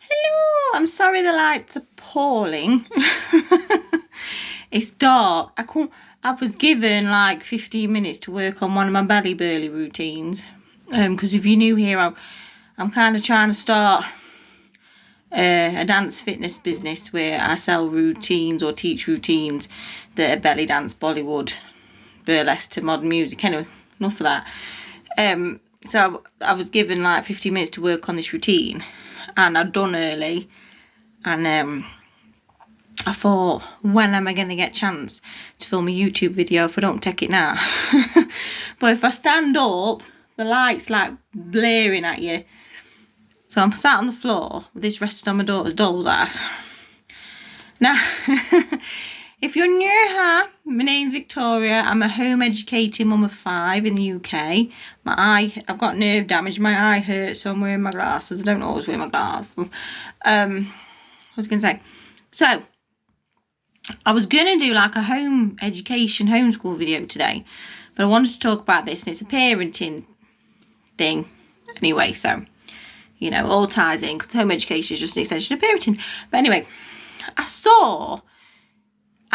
Hello, I'm sorry the light's appalling. It's dark. I was given like 15 minutes to work on one of my belly burly routines. Because if you're new here, I'm kind of trying to start a dance fitness business where I sell routines or teach routines that are belly dance, Bollywood, burlesque to modern music. Anyway, enough of that. So I was given like 15 minutes to work on this routine, and I'd done early, and I thought, when am I going to get a chance to film a YouTube video if I don't take it now? But if I stand up, the light's like blaring at you. So I'm sat on the floor with this resting on my daughter's doll's ass. Now, if you're new here, my name's Victoria. I'm a home educating mum of 5 in the UK. I've got nerve damage. My eye hurts, so I'm wearing my glasses. I don't always wear my glasses. I was going to say, so I was going to do like a home education, homeschool video today, but I wanted to talk about this, and it's a parenting thing anyway, so, you know, all ties in, because home education is just an extension of parenting. But anyway, I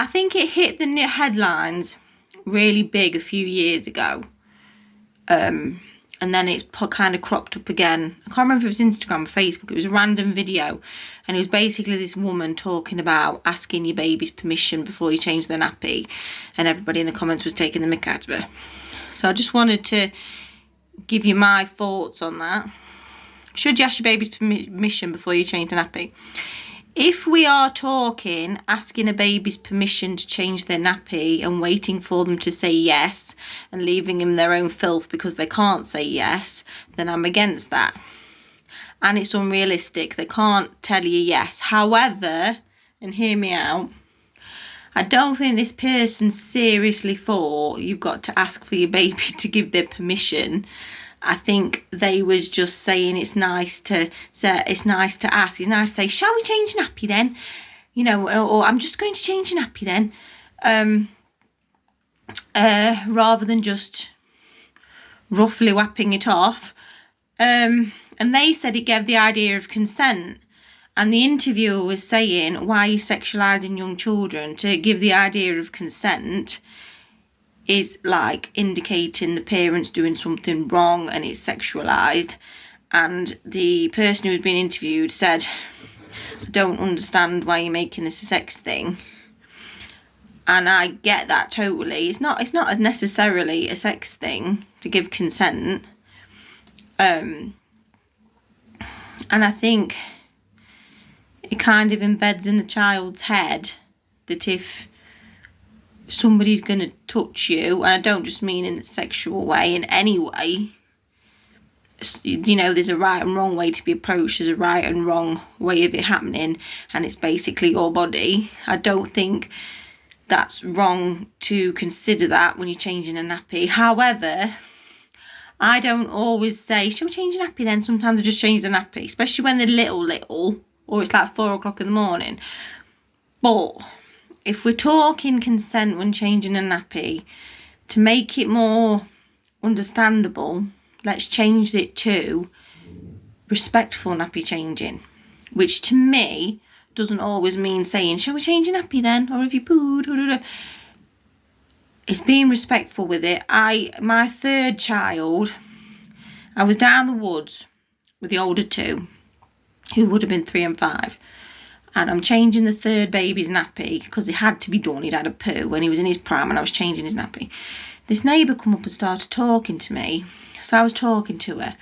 think it hit the headlines really big a few years ago. And then it's kind of cropped up again. I can't remember if it was Instagram or Facebook. It was a random video. And it was basically this woman talking about asking your baby's permission before you change the nappy. And everybody in the comments was taking the mick out of her. So I just wanted to give you my thoughts on that. Should you ask your baby's permission before you change the nappy? If we are talking asking a baby's permission to change their nappy and waiting for them to say yes and leaving them their own filth because they can't say yes, then I'm against that. And it's unrealistic. They can't tell you yes. However, and hear me out, I don't think this person seriously thought you've got to ask for your baby to give their permission. I think they was just saying it's nice to say, it's nice to ask. It's nice to say, shall we change nappy then? You know, or I'm just going to change nappy then. Rather than just roughly whapping it off. And they said it gave the idea of consent. And the interviewer was saying, why are you sexualising young children? To give the idea of consent is like indicating the parents doing something wrong and it's sexualised. And the person who was being interviewed said, I don't understand why you're making this a sex thing. And I get that totally. It's not necessarily a sex thing to give consent. And I think it kind of embeds in the child's head that if somebody's going to touch you, and I don't just mean in a sexual way, in any way, you know, there's a right and wrong way to be approached, there's a right and wrong way of it happening, and it's basically your body. I don't think that's wrong to consider that when you're changing a nappy. However, I don't always say, shall we change a nappy then? Sometimes I just change the nappy, especially when they're little, or it's like 4 o'clock in the morning. But if we're talking consent when changing a nappy, to make it more understandable, let's change it to respectful nappy changing, which to me doesn't always mean saying, shall we change a nappy then? Or have you pooed? It's being respectful with it. My third child, I was down the woods with the older 2, who would have been 3 and 5. And I'm changing the third baby's nappy because it had to be done. He'd had a poo when he was in his prime and I was changing his nappy. This neighbour come up and started talking to me. So I was talking to her.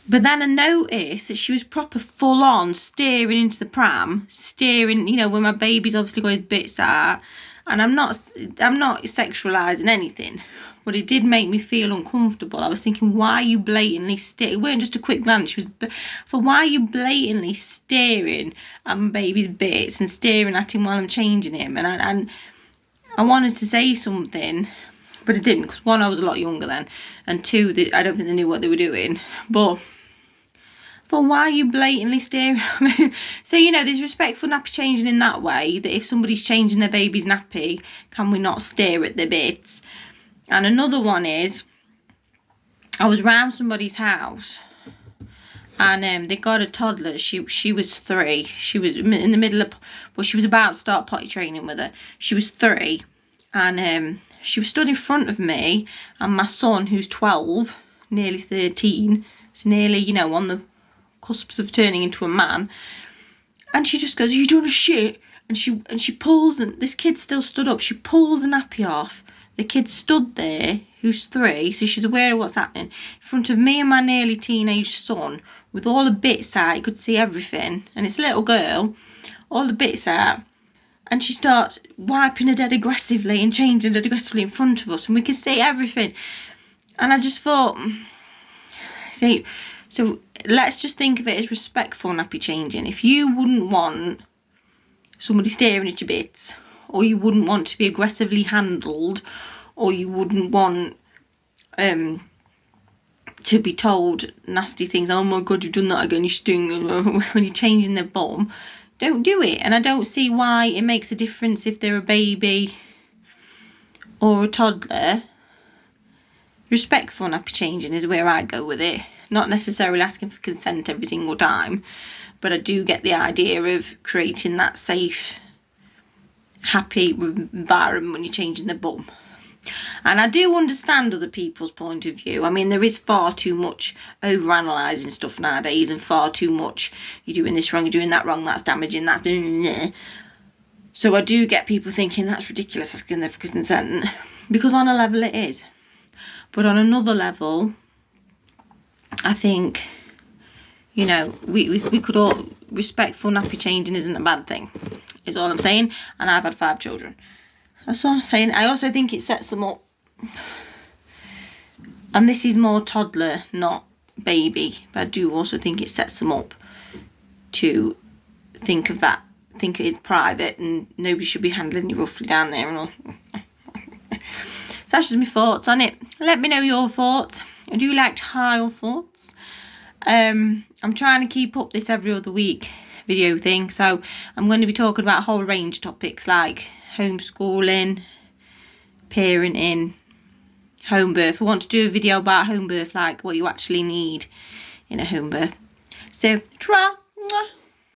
But then I noticed that she was proper full on staring into the pram. Staring, you know, when my baby's obviously got his bits out. And I'm not sexualising anything. But it did make me feel uncomfortable. I was thinking, why are you blatantly staring? It weren't just a quick glance. Why are you blatantly staring at my baby's bits and staring at him while I'm changing him? And I wanted to say something, but I didn't. Because 1, I was a lot younger then. And 2, I don't think they knew what they were doing. But why are you blatantly staring at me? So, you know, there's respectful nappy changing in that way. That if somebody's changing their baby's nappy, can we not stare at their bits? And another one is, I was round somebody's house and they got a toddler. She was 3. She was in the middle of, well, she was about to start potty training with her. She was 3, and she was stood in front of me and my son, who's 12, nearly 13, so nearly, you know, on the cusps of turning into a man. And she just goes, "Are you doing a shit?" And she pulls, and this kid still stood up. She pulls the nappy off. The kid stood there, who's 3, so she's aware of what's happening, in front of me and my nearly teenage son, with all the bits out. You could see everything, and it's a little girl, all the bits out. And she starts wiping her dead aggressively and changing it aggressively in front of us, and we could see everything. And I just thought, see, so let's just think of it as respectful nappy changing. If you wouldn't want somebody staring at your bits, or you wouldn't want to be aggressively handled, or you wouldn't want to be told nasty things, "Oh my god, you've done that again, you sting," when you're changing their bum, don't do it. And I don't see why it makes a difference if they're a baby or a toddler. Respectful nappy changing is where I go with it. Not necessarily asking for consent every single time, but I do get the idea of creating that safe, happy environment when you're changing the bum. And I do understand other people's point of view. I mean, there is far too much over-analysing stuff nowadays, and far too much, "You're doing this wrong, you're doing that wrong, that's damaging, that's..." So I do get people thinking that's ridiculous asking them for consent, because on a level it is. But on another level, I think, you know, we could all, respectful nappy changing isn't a bad thing, is all I'm saying. And I've had 5 children. That's all I'm saying. I also think it sets them up, and this is more toddler, not baby, but I do also think it sets them up to think of that, think it's private and nobody should be handling you roughly down there and all. So that's just my thoughts on it. Let me know your thoughts. I do like to hear your thoughts. I'm trying to keep up this every other week video thing, so I'm going to be talking about a whole range of topics like homeschooling, parenting, home birth. I want to do a video about home birth, like what you actually need in a home birth. So, ta-ra!